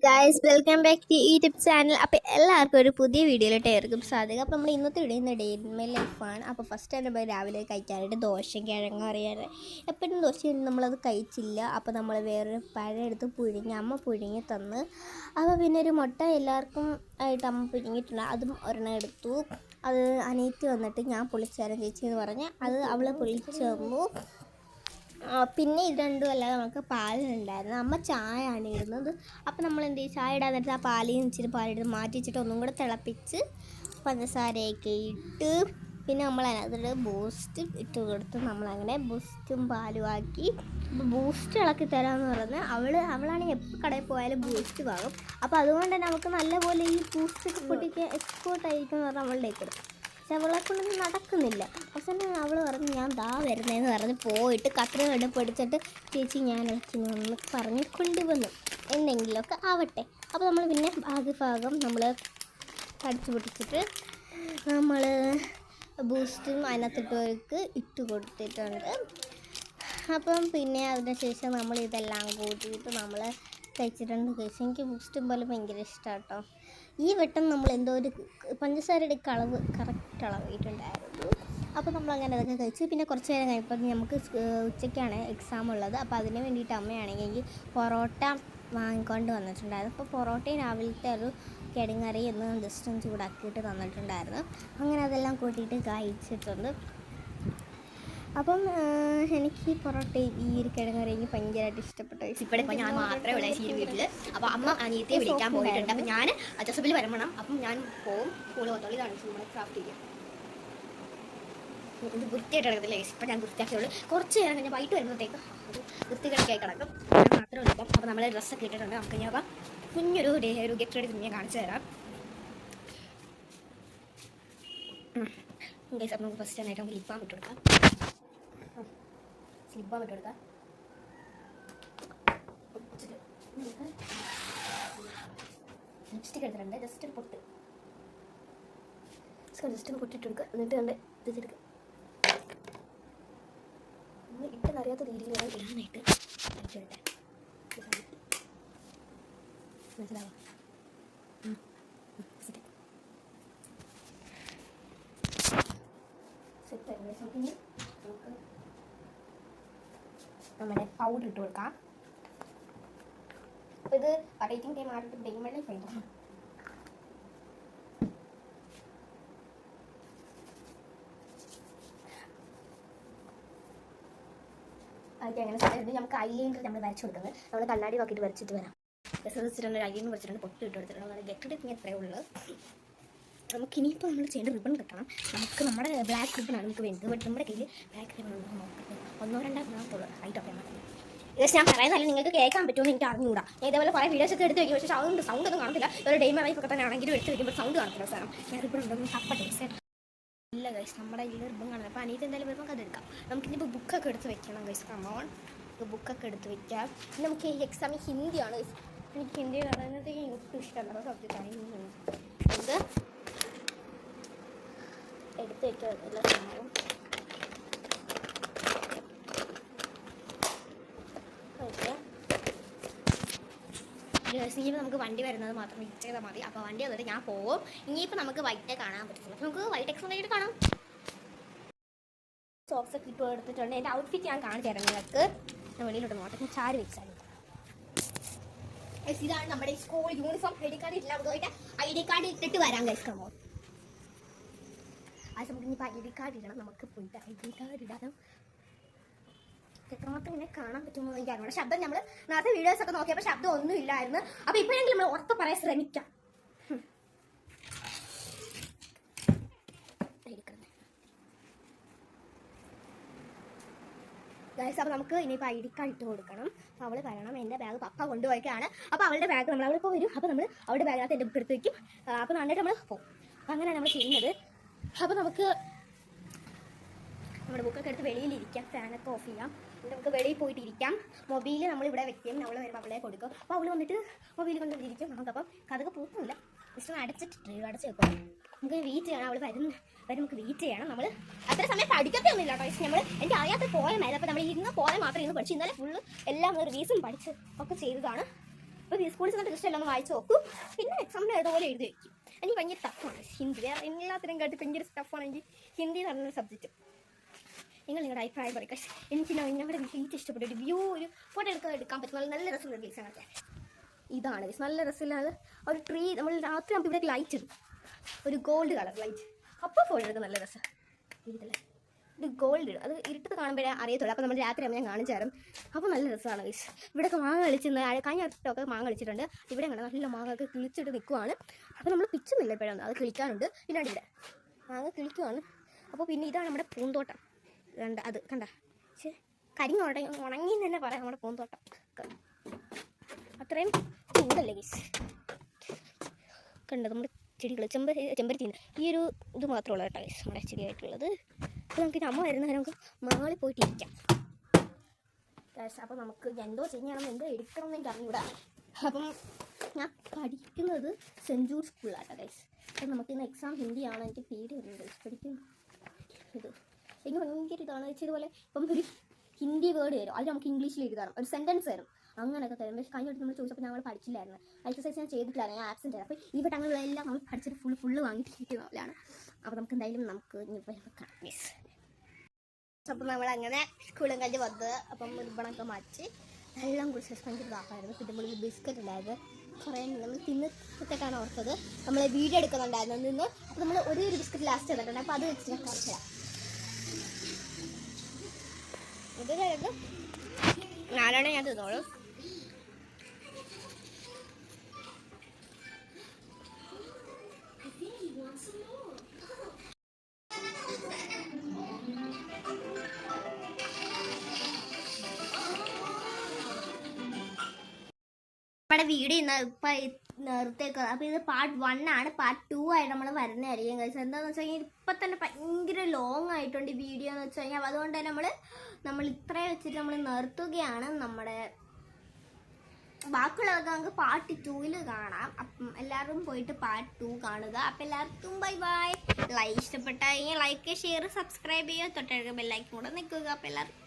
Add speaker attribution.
Speaker 1: Guys, welcome back to YouTube channel. അപ്പോൾ എല്ലാവർക്കും ഒരു പുതിയ വീഡിയോയിലോട്ട് ഏർക്കും സാധിക്കും. അപ്പോൾ നമ്മൾ ഇന്നത്തെ ഇടുന്ന ഡേ ഇൻ മൈ ലൈഫാണ്. അപ്പോൾ ഫസ്റ്റ് തന്നെ രാവിലെ കഴിക്കാനായിട്ട് ദോശയും കിഴങ്ങും അറിയാറ്. എപ്പോഴും ദോശ നമ്മളത് കഴിച്ചില്ല. അപ്പോൾ നമ്മൾ വേറൊരു പഴം എടുത്ത് അമ്മ പുഴുങ്ങി തന്ന്. അപ്പോൾ പിന്നെ ഒരു മുട്ട എല്ലാവർക്കും ആയിട്ട് അമ്മ പുഴുങ്ങിയിട്ടുണ്ട്. അതും ഒരെണ്ണം എടുത്തു. അത് അനിയത്തി വന്നിട്ട് ഞാൻ പൊളിച്ചേരാൻ ചേച്ചി എന്ന് പറഞ്ഞ് അത് അവൾ പൊളിച്ചു തന്നു. പിന്നെ ഇത് രണ്ടും അല്ലാതെ നമുക്ക് പാലുണ്ടായിരുന്നു. അമ്മ ചായ ആണ് ഇടുന്നത്. അപ്പോൾ നമ്മൾ എന്ത് ചെയ്യും, ചായ ഇടാൻ നേരത്തെ ആ പാലിൽ ഇച്ചിരി പാലെടുത്ത് മാറ്റി വെച്ചിട്ട് ഒന്നും കൂടെ തിളപ്പിച്ച് പഞ്ചസാരയൊക്കെ ഇട്ട് പിന്നെ നമ്മൾ അതിനകത്ത് ബൂസ്റ്റ് ഇട്ട് കൊടുത്ത് നമ്മളങ്ങനെ ബൂസ്റ്റും പാലും ആക്കി. അപ്പോൾ ബൂസ്റ്റ് ഇളക്കി തരാമെന്ന് പറഞ്ഞ് അവളാണെങ്കിൽ എപ്പോൾ കടയിൽ പോയാലും ബൂസ്റ്റ് വാങ്ങും. അപ്പോൾ അതുകൊണ്ട് തന്നെ നമുക്ക് നല്ലപോലെ ഈ ബൂസ്റ്റൊക്കെ പൊട്ടിക്ക് എക്സ്പോർട്ട് ആയിരിക്കും എന്ന് പറഞ്ഞാൽ അവളുടെ എടുക്കും. പക്ഷെ അവളെ കൊണ്ടൊന്നും നടക്കുന്നില്ല. അവസാനം അവൾ പറഞ്ഞ് ഞാൻ വരുന്നതെന്ന് പറഞ്ഞ് പോയിട്ട് കത്ര കണ്ട് പഠിച്ചിട്ട് ചേച്ചി ഞാൻ ഇളക്കിന്ന് പറഞ്ഞ് കൊണ്ടുവന്നു. എന്തെങ്കിലുമൊക്കെ ആവട്ടെ. അപ്പോൾ നമ്മൾ പിന്നെ ഭാഗം നമ്മൾ കടിച്ചു പൊട്ടിച്ചിട്ട് നമ്മൾ ബൂസ്റ്റും അതിനകത്തിട്ടവർക്ക് ഇട്ട് കൊടുത്തിട്ടുണ്ട്. അപ്പം പിന്നെ അതിനുശേഷം നമ്മൾ ഇതെല്ലാം കൂട്ടിയിട്ട് നമ്മൾ കഴിച്ചിട്ടുണ്ട്. കഴിച്ച് എനിക്ക് ബൂസ്റ്റും പോലെ ഭയങ്കര ഇഷ്ടമാണ് കേട്ടോ. ഈ വട്ടം നമ്മൾ എന്തോ ഒരു പഞ്ചസാരയുടെ അളവ് കറക്റ്റ് അളവിട്ടുണ്ടായിരുന്നു. അപ്പോൾ നമ്മളങ്ങനെ അതൊക്കെ കഴിച്ച് പിന്നെ കുറച്ച് നേരം കഴിയുമ്പോൾ നമുക്ക് ഉച്ചയ്ക്കാണ് എക്സാം ഉള്ളത്. അപ്പോൾ അതിന് വേണ്ടിയിട്ട് അമ്മയാണെങ്കിൽ പൊറോട്ട വാങ്ങിക്കൊണ്ട് വന്നിട്ടുണ്ടായിരുന്നു. അപ്പോൾ പൊറോട്ടയും രാവിലത്തെ ഒരു കിഴങ്ങറി എന്ന് ജസ്റ്റ് ഒന്ന് ചൂടാക്കിയിട്ട് തന്നിട്ടുണ്ടായിരുന്നു. അങ്ങനെ അതെല്ലാം കൂട്ടിയിട്ട് കഴിച്ചിട്ടുണ്ട്. അപ്പം എനിക്ക് പൊറോട്ട ഈ ഒരു കിഴങ്ങറി എനിക്ക് ഭയങ്കരമായിട്ട് ഇഷ്ടപ്പെട്ടു.
Speaker 2: ഇപ്പോൾ ഞാൻ മാത്രമേ ഉള്ളൂ ഈ വീട്ടിൽ. അപ്പോൾ അമ്മ അനിയത്തിയെ വിളിക്കാൻ പോയിട്ടുണ്ട്. അപ്പോൾ ഞാൻ ജോസഫിൽ വരണം. അപ്പം ഞാൻ പോവും. സ്കൂൾ പോകത്തുള്ളൂ. ഇതാണ് നമ്മുടെ ക്രാഫ്റ്റ് ചെയ്യുക. ഇത് വൃത്തിയായിട്ട് കിടക്കത്തില്ലേ? ഇപ്പം ഞാൻ വൃത്തിയാക്കിയുള്ളൂ. കുറച്ച് നേരം കഴിഞ്ഞാൽ വൈകിട്ട് വരുമ്പോഴത്തേക്ക് ഒരു വൃത്തികളൊക്കെയായി കിടക്കും. ഞാൻ മാത്രമേ ഉള്ളൂ ഇപ്പം. അപ്പോൾ നമ്മൾ ഡ്രസ്സൊക്കെ ഇട്ടിട്ടുണ്ട്. നമുക്ക് ഞാൻ അപ്പം കുഞ്ഞൊരു ഗെറ്റ് റെഡി ഞാൻ കാണിച്ചു തരാം. ഗൈസ്, അപ്പോൾ നമുക്ക് ഫസ്റ്റ് ആയിട്ട് നമുക്ക് ലിപ്പ് ബാം ഇട്ട് കൊടുക്കാം. ലിപ്പ് ബാം ഇട്ട് കൊടുക്കാം. ലിപ്സ്റ്റിക് എടുത്തിട്ടുണ്ട്. ജസ്റ്റ് ഒരു പൊട്ട് ജസ്റ്റ് ഒന്ന് പൊട്ടിട്ട് കൊടുക്കുക. എന്നിട്ട് കണ്ട് തിരിച്ചെടുക്കുക. നമ്മൾ ഇട്ടെന്നറിയാത്ത രീതിയിൽ വേണം ഇടാനായിട്ട്. മനസ്സിലാവാം? സെറ്റ് നമുക്ക് നമ്മുടെ പൗഡർ ഇട്ട് കൊടുക്കാം. അപ്പോൾ ഇത് റേറ്റിംഗ് ടൈം ആയിട്ട് ഡെയിമേളിൽ പോയിട്ട് അതൊക്കെ അങ്ങനെ സ്ഥലത്ത് നമുക്ക് ഐലൈനർ നമ്മൾ വരച്ചു കൊടുക്കുന്നത്. നമ്മൾ കണ്ണാടി നോക്കിയിട്ട് വരച്ചിട്ട് വരാം. വെച്ചിട്ടുണ്ട്, ഐലൈനർ വരച്ചിട്ടുണ്ട്, പൊട്ട് ഇട്ട് കൊടുത്തിട്ടുണ്ട്. നമ്മൾ ഗെറ്റ് ഇട്ട് എത്രയേ ഉള്ളൂ. നമുക്കിനിയിപ്പോൾ നമ്മൾ ചെയ്യേണ്ട റിബൺ കിട്ടണം. നമുക്ക് നമ്മുടെ ബ്ലാക്ക് റിബണാണ് നമുക്ക് വേണ്ടത്. ബട്ട് നമ്മുടെ കയ്യിൽ ബ്ലാക്ക് റിബൺ ഉണ്ടോ നോക്കട്ടെ. 1-2 മാത്രമുള്ളൂ. ഹൈറ്റൊക്കെ ജസ്റ്റ് ഞാൻ പറയുന്നതല്ല, നിങ്ങൾക്ക് കേൾക്കാൻ പറ്റുമെന്ന് എനിക്ക് അറിഞ്ഞുകൂടാ. ഇതേപോലെ കുറേ വീഡിയോസൊക്കെ എടുത്ത് വയ്ക്കും. പക്ഷേ സൗണ്ട് ഒന്നും കാണത്തില്ല. ഒരു ഡെയിമർ ലൈഫൊക്കെ തന്നെ ആണെങ്കിലും എടുത്ത് വയ്ക്കുമ്പോൾ സൗണ്ട് കാണത്തില്ല. സാധനം ഞാൻ റിബൺ ഉണ്ടെന്ന് തപ്പട്ടെ. ഇല്ല ഗൈസ്, നമ്മുടെ ഈ റിബൺ കാണുന്നത്. അപ്പോൾ അനിയത്തി എന്തായാലും വരുമ്പോൾ അത് എടുക്കാം. നമുക്കിനിപ്പോൾ ബുക്കൊക്കെ എടുത്ത് വെക്കണം ഗൈസ്. കമോൺ, ബുക്കൊക്കെ എടുത്ത് വെക്കാം. നമുക്ക് ഈ എക്സാം ഹിന്ദിയാണ്. എനിക്ക് ഹിന്ദി പറയുന്നത് ഒട്ടും ഇഷ്ടമല്ല സബ്ജക്റ്റാണ്. ഇത് എടുത്ത് വെക്കുക എല്ലാ സമയവും. ഇനിയിപ്പോൾ നമുക്ക് വണ്ടി വരുന്നത് മാത്രം ഫിക്സ് ചെയ്താൽ മതി. അപ്പോൾ വണ്ടി വന്നിട്ട് ഞാൻ പോവും. ഇനിയിപ്പോൾ നമുക്ക് വൈറ്റേ കാണാൻ പറ്റില്ല. നമുക്ക് വൈറ്റ് എക്സായിട്ട് കാണാം. സോക്സ് ഒക്കെ ഇട്ട് എടുത്തിട്ടുണ്ട്. എൻ്റെ ഔട്ട്ഫിറ്റ് ഞാൻ കാണിച്ചു തരാം നിങ്ങൾക്ക്. ഞാൻ വെളിയിലോട്ട് നോട്ടെ ചാരി വെച്ചാൽ ഇതാണ് നമ്മുടെ സ്കൂൾ യൂണിഫോം. ഐഡി കാർഡ് ഇല്ല. അതുമായിട്ട് ഐഡി കാർഡ് ഇട്ടിട്ട് വരാം കഴിക്കാമോ? ആ സമയത്ത് ഇനിയിപ്പോൾ ഐഡി കാർഡ് ഇടണം. നമുക്ക് പോയിട്ട് ഐഡി കാർഡ് ഇടാം. എത്രമാത്രം ഇങ്ങനെ കാണാൻ പറ്റുമോ എനിക്ക് അറിയാം. ശബ്ദം നമ്മൾ നേരത്തെ വീഡിയോസൊക്കെ നോക്കിയപ്പോൾ ശബ്ദം ഒന്നും ഇല്ലായിരുന്നു. അപ്പോൾ ഇപ്പോഴെങ്കിലും നമ്മൾ ഉറപ്പ് പറയാൻ ശ്രമിക്കാം. ഗൈസ്, അപ്പോൾ നമുക്ക് ഇനിയിപ്പോൾ ഐഡി കാർഡ് ഇട്ട് കൊടുക്കണം. അപ്പോൾ അവൾ വരണം. എൻ്റെ ബാഗ് പപ്പ കൊണ്ടുപോയിക്കാണ്. അപ്പോൾ അവളുടെ ബാഗ് നമ്മൾ അവളിപ്പോൾ വരും. അപ്പോൾ നമ്മൾ അവളുടെ ബാഗിനകത്ത് എൻ്റെ ബുക്ക് എടുത്ത് വയ്ക്കും. അപ്പോൾ നന്നായിട്ട് നമ്മൾ പോകും. അപ്പോൾ അങ്ങനെയാണ് നമ്മൾ ചെയ്യുന്നത്. അപ്പോൾ നമുക്ക് നമ്മുടെ ബുക്കൊക്കെ എടുത്ത് വെളിയിലിരിക്കാം. ഫാനൊക്കെ ഓഫ് ചെയ്യാം. നമുക്ക് വെളിയിൽ പോയിട്ട് ഇരിക്കാം. മൊബൈൽ നമ്മളിവിടെ വെക്കും. അവൾ വരുമ്പോൾ അവളെ കൊടുക്കും. അപ്പോൾ അവൾ വന്നിട്ട് മൊബൈൽ കൊണ്ടിരിക്കും. നമുക്കപ്പം കഥക പൂക്കുന്നില്ല. ജസ്റ്റ് അടച്ചിട്ട് അടച്ച് വെക്കും. നമുക്ക് വെയിറ്റ് ചെയ്യണം. അവൾ വരും നമുക്ക് വെയിറ്റ് ചെയ്യണം. നമ്മൾ അത്ര സമയം പഠിക്കത്തൊന്നുമില്ല കേട്ടോ. നമ്മൾ എനിക്ക് അറിയാത്ത പോയ മേലെ. അപ്പോൾ നമ്മൾ ഇന്ന് പോയ മാത്രം ഇന്ന് പഠിച്ചു. ഇന്നലെ ഫുള്ള് എല്ലാം റിവീസും പഠിച്ച് ഒക്കെ ചെയ്തതാണ്. അപ്പോൾ സ്കൂളിൽ ചെന്നിട്ട് ജസ്റ്റ് എല്ലാം ഒന്ന് വായിച്ച് നോക്കും. പിന്നെ എക്സാമിന് ഏതുപോലെ എഴുതി വയ്ക്കും. എനിക്ക് ഭയങ്കര ടഫാണ് ഹിന്ദി. വേറെ എല്ലാത്തിനും കാട്ടി ഭയങ്കര ടഫാണ് എനിക്ക് ഹിന്ദി എന്ന് പറഞ്ഞൊരു സബ്ജക്റ്റ്. നിങ്ങളുടെ അഭിപ്രായം പറയുക. എനിക്ക് ഞങ്ങളുടെ വീട്ടിൽ ഇഷ്ടപ്പെട്ട ഒരു വ്യൂ, ഒരു ഫോട്ടോ എടുക്കാൻ പറ്റുന്ന നല്ല രസമുള്ള പ്ലേസാണ്. ഇതാണ് നല്ല രസമില്ലാതെ ഒരു ട്രീ. നമ്മൾ രാത്രി നമുക്ക് ഇവിടെ ലൈറ്റ് ഇടും, ഒരു ഗോൾഡ് കളർ ലൈറ്റ്. അപ്പോൾ ഫോട്ടോ എടുക്കാൻ നല്ല രസം. ഇതില്ലേ ഇത് ഗോൾഡ് ഇടും, അത് ഇരുട്ടത്ത് കാണുമ്പോഴേ അറിയത്തുള്ളൂ. അപ്പോൾ നമ്മൾ രാത്രി ആകുമ്പോൾ ഞാൻ കാണിച്ചു തരാം. അപ്പോൾ നല്ല രസമാണ് ഗൈസ്. ഇവിടെയൊക്കെ മാങ്ങ കളിച്ചിരുന്ന കഴിഞ്ഞ അടുത്തൊക്കെ മാങ്ങ കളിച്ചിട്ടുണ്ട്. ഇവിടെ അങ്ങനെ നല്ല മാങ്ങ ഒക്കെ കിളിച്ചിട്ട് നിൽക്കുവാണ്. അപ്പോൾ നമ്മൾ പിച്ചുന്നില്ല ഇപ്പോഴാണ്, അത് കിളിക്കാനുണ്ട്. പിന്നെ ഇവിടെ മാങ്ങ കിളിക്കുവാണ്. അപ്പോൾ പിന്നെ ഇതാണ് നമ്മുടെ പൂന്തോട്ടം. കണ്ട അത് കണ്ട ഉണങ്ങി തന്നെ പറയാം. നമ്മുടെ പൂന്തോട്ടം അത്രയും ചൂടല്ലേ ഗൈസ്. കണ്ടത് നമ്മുടെ ചെടികൾ ചെമ്പരത്തിൻ്റെ ഈ ഒരു ഇത് മാത്രമുള്ള കേട്ടോ ഗൈസ് നമ്മുടെ ചെടിയായിട്ടുള്ളത്. അപ്പോൾ നമുക്ക് അമ്മ വരുന്ന നേരം നമുക്ക് മാളിൽ പോയിട്ട് ഇരിക്കാം ഗൈസ്. അപ്പോൾ നമുക്ക് എന്തോ ചെയ്യണം, എന്തോ എടുക്കണം എന്ന് എനിക്ക് അറിഞ്ഞൂടാ. അപ്പം ഞാൻ പഠിക്കുന്നത് സെൻറ്റ് ജൂഡ് സ്കൂളിലാട്ടോ ഗൈസ്. അപ്പം നമുക്കിന്ന് എക്സാം ഹിന്ദിയാണ്. എനിക്ക് പേടി വരുന്നത് ഗൈസ്. പഠിക്കും ഇത് എനിക്ക് ഭയങ്കര ഇതാണ് വെച്ചാൽ ഇതുപോലെ ഇപ്പം ഒരു ഹിന്ദി വേർഡ് വരും, അത് നമുക്ക് ഇംഗ്ലീഷിൽ എഴുതാം, ഒരു സെൻറ്റൻസ് വരും, അങ്ങനെയൊക്കെ തരും. പക്ഷേ കഴിഞ്ഞ നമ്മൾ ചോദിച്ചപ്പോൾ ഞങ്ങൾ പഠിച്ചില്ലായിരുന്നു, എക്സസൈസ് ഞാൻ ചെയ്തിട്ടില്ലായിരുന്നു, ഞാൻ ആബ്സെൻ്റ് ആയിരുന്നു. അപ്പോൾ ഇവിടെ അങ്ങനെയുള്ള നമ്മൾ പഠിച്ചിട്ട് ഫുള്ള് വാങ്ങിയിട്ടിരിക്കുന്ന പോലെയാണ്. അപ്പോൾ നമുക്ക് എന്തായാലും നമുക്ക് ഇനി കാണാം മിസ്. അപ്പം നമ്മളങ്ങനെ സ്കൂളും കഴിഞ്ഞ് വന്ന് അപ്പം റിബണൊക്കെ മാറ്റി എല്ലാം കുറിച്ച് ഭയങ്കര ഇതാക്കായിരുന്നു. പിന്നെ നമ്മൾ ബിസ്ക്കറ്റ് ഉണ്ടായത് കുറേ നമ്മൾ തിന്നിട്ടൊക്കെയാണ് ഓർത്തത്. നമ്മൾ വീഡിയോ എടുക്കുന്നുണ്ടായിരുന്നു നിന്ന്. അപ്പോൾ നമ്മൾ ഒരു ബിസ്ക്കറ്റ് ലാസ്റ്റ് ചെയ്തിട്ടുണ്ട്. അപ്പോൾ അത് വെച്ചിട്ട് കുറച്ചില്ല ഇത് കഴിഞ്ഞ് നാലാണ് ഞാൻ തിന്നോളൂ. നമ്മുടെ വീഡിയോ ഇപ്പം നിർത്തേക്കുക. അപ്പോൾ ഇത് പാർട്ട് 1 ആണ്. പാർട്ട് 2 ആയിട്ട് നമ്മൾ വരുന്നതായിരിക്കും കഴിച്ചത്. എന്താണെന്ന് വെച്ച് കഴിഞ്ഞാൽ ഇപ്പം തന്നെ ഭയങ്കര ലോങ് ആയിട്ടുണ്ട് ഈ വീഡിയോ എന്ന് വെച്ച് കഴിഞ്ഞാൽ. അതുകൊണ്ട് തന്നെ നമ്മൾ ഇത്രയും വെച്ചിട്ട് നമ്മൾ നിർത്തുകയാണ്. നമ്മുടെ ബാക്കിയുള്ളതൊക്കെ നമുക്ക് പാർട്ട് 2 കാണാം. അപ്പം എല്ലാവരും പോയിട്ട് പാർട്ട് 2 കാണുക. അപ്പം എല്ലാവർക്കും ബൈ ബൈ. ഇഷ്ടപ്പെട്ടാൽ ലൈക്ക്, ഷെയർ, സബ്സ്ക്രൈബ് ചെയ്യുക, തൊട്ടടുത്ത ബെല്ലൈക്കൻ കൂടെ നിൽക്കുക. അപ്പം എല്ലാവർക്കും